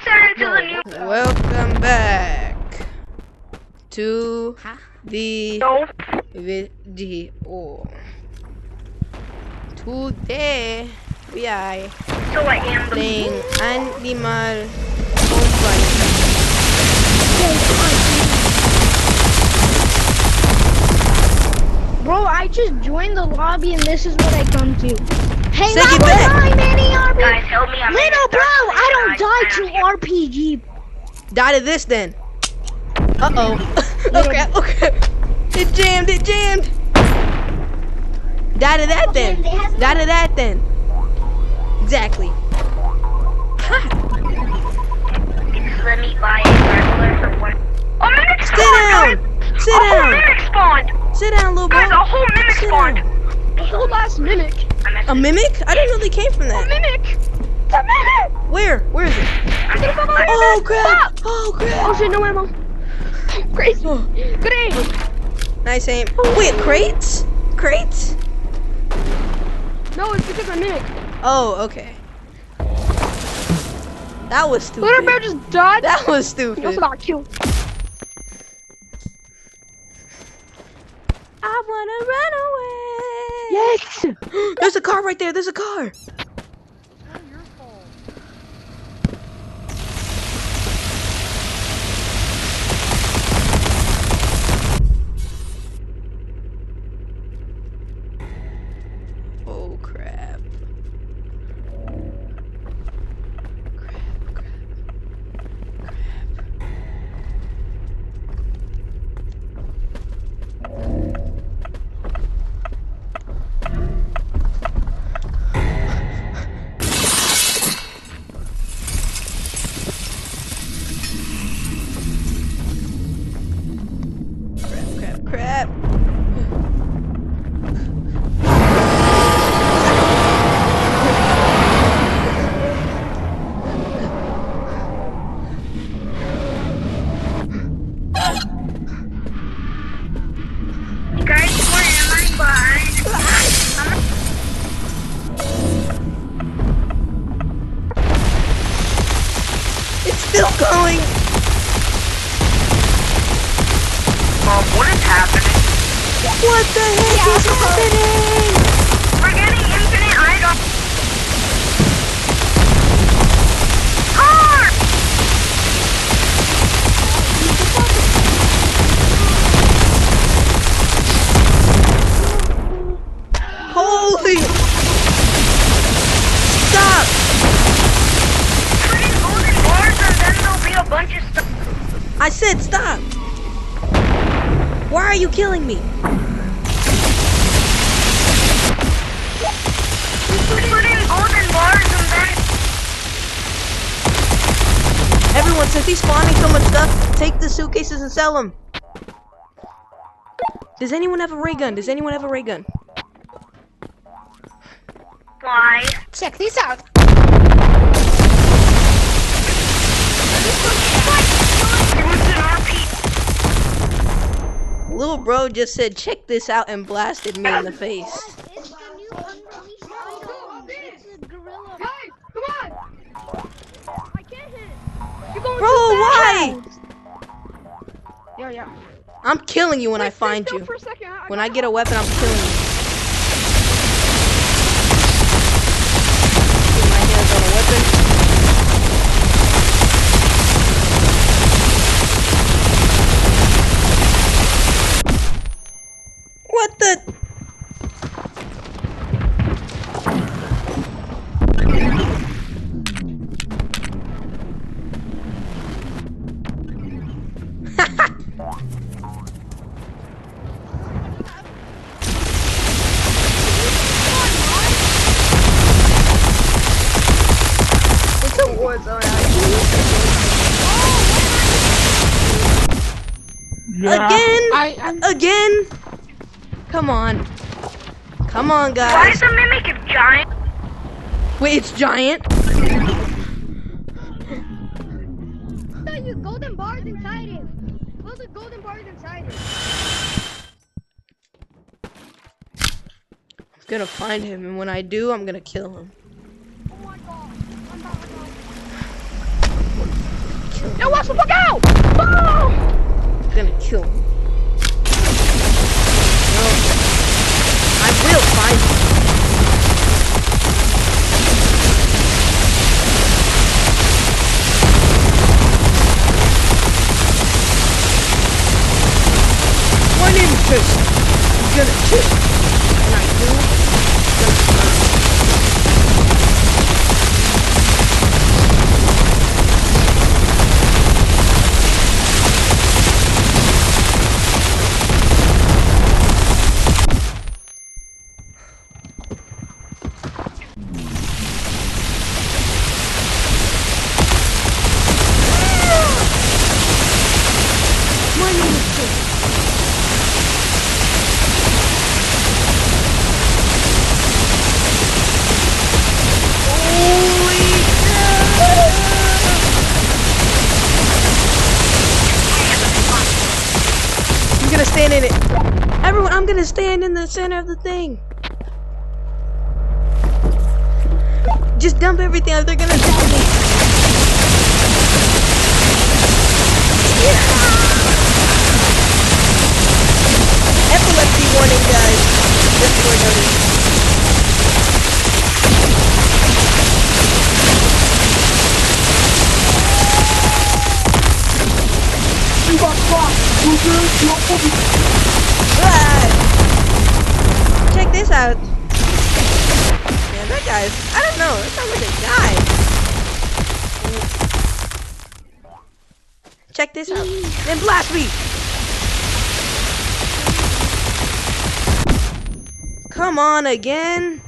let's enter into the new. Welcome back to the video. Today we are playing Animal Company. Bro, I just joined the lobby and this is what I come to. Hey, Take it not back. my mini RPG. Guys, help me! I'm Little bro, I don't die to RPG. Die to this then. Uh-oh. Oh crap, oh crap. It jammed, it jammed. Die to that then. Die to that then. Exactly. Ha! Let me buy a regular for one. Oh, mimic Sit spawned! down. Sit A whole down. mimic spawned! Sit down, little bro. Guys, a whole mimic Sit spawned! down. A whole ass mimic. A mimic? I didn't know they came from that. Mimic. It's a mimic. Where? Where is it? Oh crap! Oh crap! Oh shit, no ammo. Crazy. Oh. Good aim. Nice aim. Wait, crates? Crates? No, it's because I'm mimic. Oh, okay. That was stupid. Little bro just died. That was He stupid. also got killed. I wanna run away. Yes. There's a car right there. There's a car. Oh crap. Crap. Guys, where am I behind? It's still going. What is happening? What the heck is happening? We're getting infinite items. Car! Holy! Stop! Put in golden bars and then there'll be a bunch of stuff. I said stop! Why are you killing me? Put in golden bars and then... Everyone, since he's spawning so much stuff, take the suitcases and sell them. Does anyone have a ray gun? Does anyone have a ray gun? Why? Check this out. Little bro just said, check this out, and blasted me in the face. It's the new unreleased item. It's a gorilla. Hey, come on. I can't hit it. You're going Bro, too why? fast. Yeah. I'm killing you when I Wait, find stay still you. for a second. When I get a weapon, I'm killing you. Get my hands on a weapon. What the? It's a war zone out here. Again? Again? Come on. Come on, Why guys. is the mimic a giant? Wait, it's giant? You golden bars inside it. Those are golden bars inside it. I'm gonna find him, and when I do, I'm gonna kill him. Oh my god. I'm about to go. Yo, watch the fuck out! Oh! I'm gonna kill you. No. I will find you. My name is Jason. I'm gonna kill you. When I do, I'm gonna find you. My name is Jason. Holy cow! I'm gonna stand in it. Everyone, I'm gonna stand in the center of the thing. Just dump everything out. They're gonna attack me. Epilepsy warning, guys. Just for notice. Ah! Check this out. Man, that guy's, I don't know, that sounds like a guy. Check this out. Then blast me! Come on again.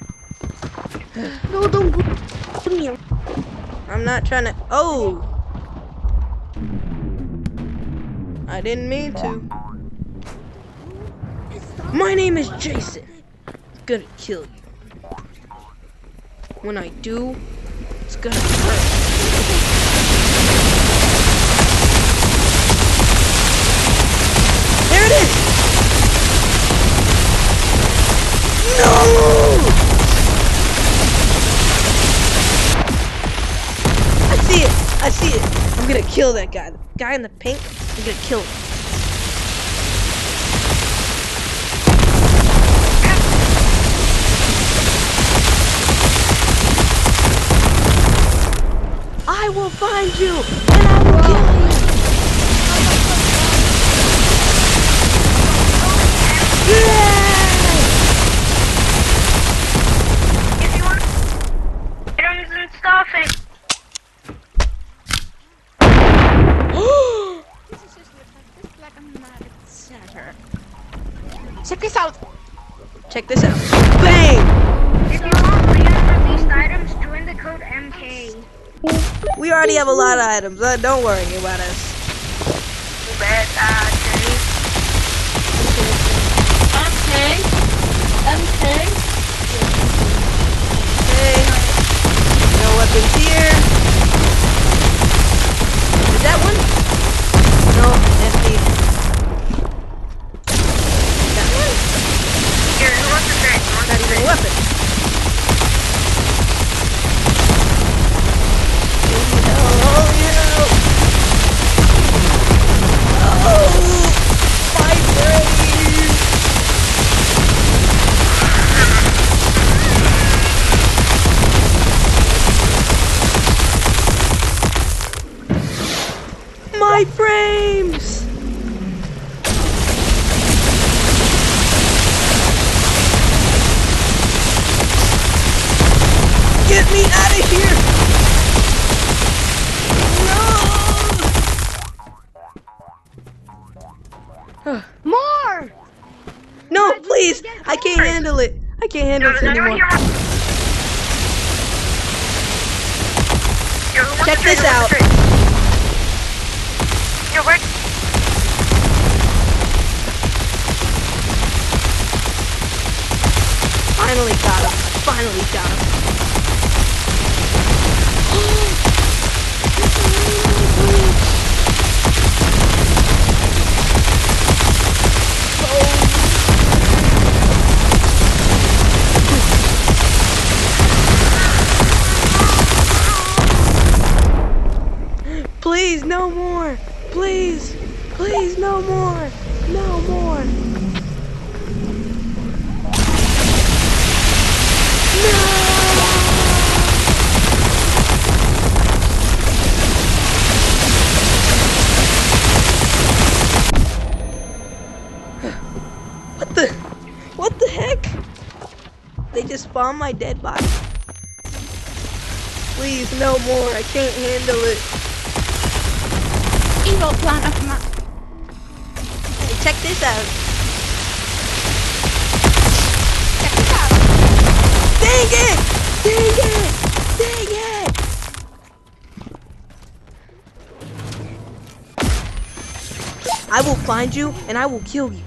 No, don't put me. I'm not trying to. Oh! I didn't mean to. My name is Jason. I'm gonna kill you. When I do, it's gonna hurt. There it is! No! I see it! I see it! I'm gonna kill that guy. The guy in the pink, I'm gonna kill him. I will find you, and I will kill you. Yeah! If you want items and stuff, and Check this out. Check this out. Bang! if you want released items, join the code MK. We already have a lot of items. Don't worry about us. Too bad, MK. Okay. No weapons here. Is that one? No, empty. That one? Here, who wants to trade? Who wants Not to even a trade? weapon. Oh, yeah. Oh, my brain. My frames! Get me out of here! No! More. No, please! I can't handle it. I can't handle this anymore. Check this out. Finally got him. Finally got him. Please, no more. Please. Please, no more. No more. What the heck? They just spawned my dead body. Please, no more. I can't handle it. Evil plan of my. Hey, check this out. Check this out. Dang it! Dang it! Dang it! I will find you and I will kill you.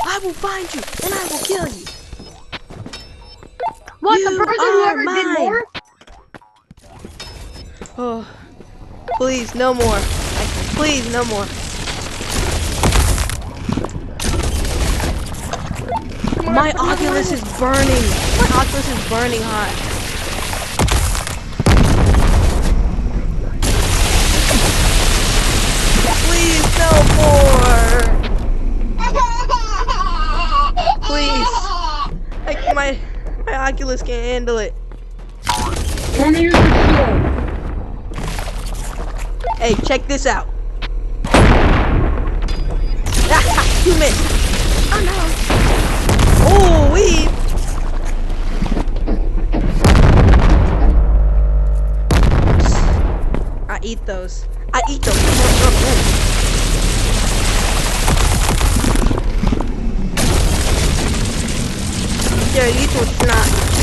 I will find you and I will kill you. What, You the person are who ever did mine. more? Oh, please, no more. Please, no more. My Oculus is burning. My Oculus is burning hot. Please, no more. Please. My Oculus can't handle it. Hey, check this out. You missed. Oh no. Oh, we. I eat those. I eat those. Yeah, eat what's not.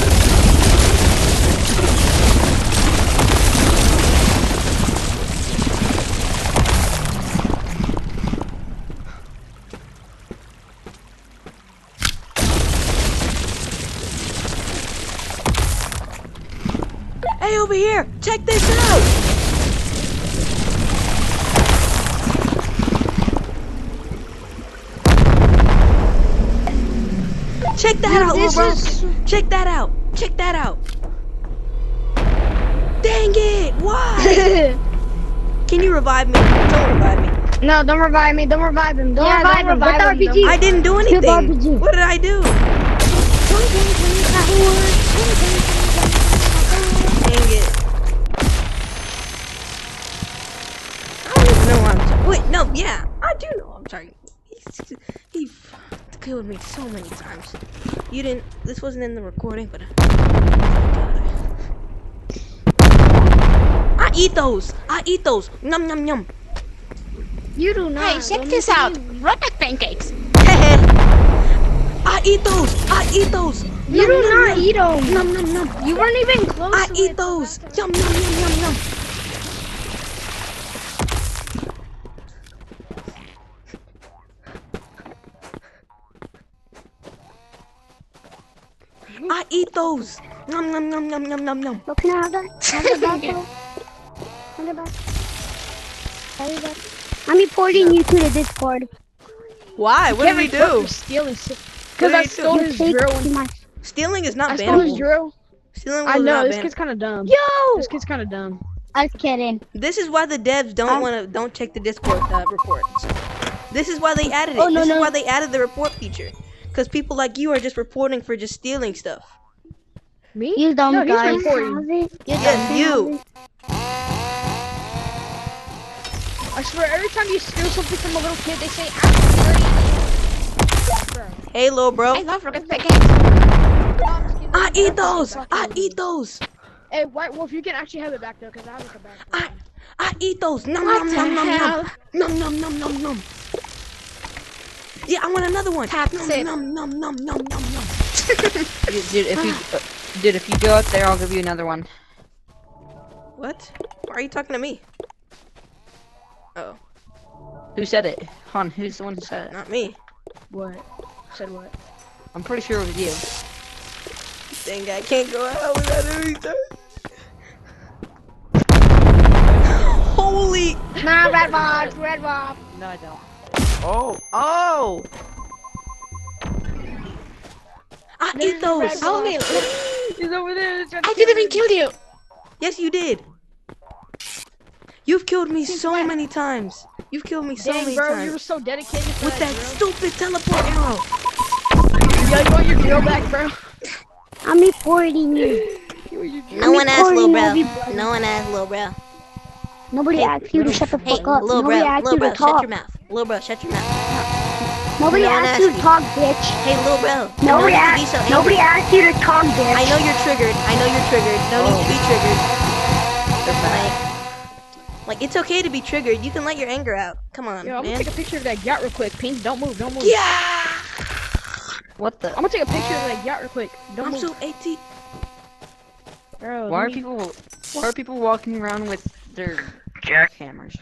Hey, over here! Check this out! Check that out, little bro! Check that out! Check that out! Dang it! Why? Can you revive me? Don't revive me. No, don't revive me. Don't revive him. Don't revive him. With RPG. I didn't do anything. RPG. What did I do? Dang it. I don't even know why I'm sorry. Wait, no, yeah. I do know I'm sorry. He killed me so many times. You didn't, this wasn't in the recording, but I eat those. I eat those. Num, num, num. You do not. Hey, check this out. Rocket pancakes. I eat those. I eat those. You do not eat them. Num, num, num. You weren't even close. I to eat it. those. Yum, yum, yum, yum, yum. I eat those. Num, num, num, num, num, num, num. Oh, can I have that? Have that back, though? Have that back. Have it back. I'm reporting you to the Discord. Why? What did we do? Stealing. What Because I did we stole do? his drill. Stealing is not I stole his bannable. drill. Stealing I was know not this bannable. kid's kind of dumb. Yo! This kid's kind of dumb. I was kidding. This is why the devs don't check the Discord reports. This is why they added it. Oh, no, this no. is why they added the report feature. Because people like you are just reporting for just stealing stuff. Me? You dumb No, he's guys. reporting. Yes, you. I swear, every time you steal something from a little kid, they say, Hey, little bro. I love rocket pancakes. I eat those. I eat those. Hey, White Wolf, you can actually have it back though, because I have it back. I eat those. Nom What nom the nom nom hell? nom. Nom nom nom nom nom. Yeah, I want another one. Tap Nom sip. nom nom nom nom nom nom. Dude, if you go out there, I'll give you another one. What? Why are you talking to me? Oh, Who said it? Han, who's the one who said it? not me. What? Said what? I'm pretty sure it was you. Dang, I can't go out without any time. Holy! Nah, red box, red box. No, I don't. Oh! Oh! I eat those. Help me. He's over there. I didn't even kill you. Yes, you did. You've killed me so many times. You've killed me so Dang, many bro, you were times. so dedicated to With that stupid teleport arrow. Yo, you want your grill back, bro? I'm reporting you. No one asked, little bro. everybody. No one asked, little bro. Nobody asked you to shut the Hey, fuck up. little Nobody bro, asked little you bro, to shut talk. your mouth. Little bro, shut your mouth. Nobody No one asked you asked to you. talk, bitch. Hey, little bro. Nobody no need to be asked. so angry. Nobody asked you to talk, bitch. I know you're triggered. I know you're triggered. No need to be triggered. Like, it's okay to be triggered. You can let your anger out. Come on, Yo, I'm gonna man. take a picture of that yacht real quick. Pink, don't move, don't move. Yeah! What the? I'm gonna take a picture of that yacht real quick. Don't I'm move. so 18. Bro, Why let are me- people walking around with their jackhammers?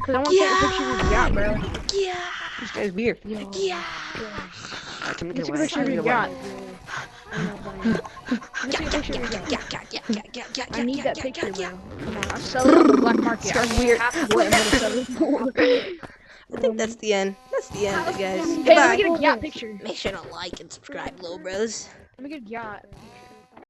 Cause I wanna take a picture of your yacht, bro. Yeah! This guy's weird. Yeah! Alright, come Let me get take a away. picture of Come your get away. yacht. Let me take a picture of your yacht. I need that picture, bro. Come on, I'll sell it on the black market. Sounds weird. I have to let him sell it. I think that's the end. That's the end, guys. Hey, let me Goodbye. get a yacht picture. Make sure to like and subscribe, little bros. Let me get a yacht.